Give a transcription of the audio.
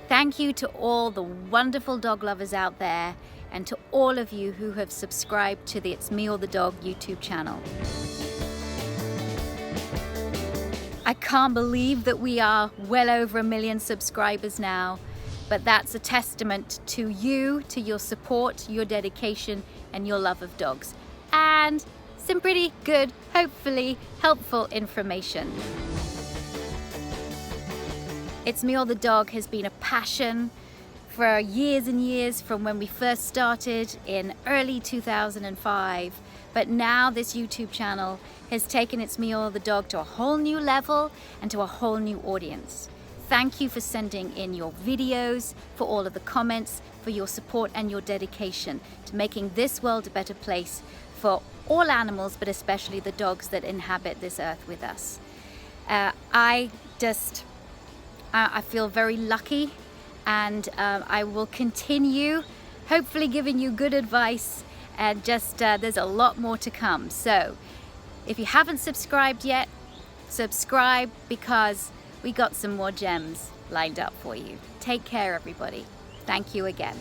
Thank you to all the wonderful dog lovers out there and to all of you who have subscribed to the It's Me or the Dog YouTube channel. I can't believe that we are well over 1 million subscribers now, but that's a testament to you, to your support, your dedication, and your love of dogs, and some pretty good, hopefully helpful information. It's Me or the Dog has been a passion for years and years, from when we first started in early 2005. But now this YouTube channel has taken It's Me or the Dog to a whole new level and to a whole new audience. Thank you for sending in your videos, for all of the comments, for your support and your dedication to making this world a better place for all animals, but especially the dogs that inhabit this earth with us. I feel very lucky, and I will continue hopefully giving you good advice, and there's a lot more to come. So if you haven't subscribed yet, subscribe, because we got some more gems lined up for you. Take care, everybody. Thank you again.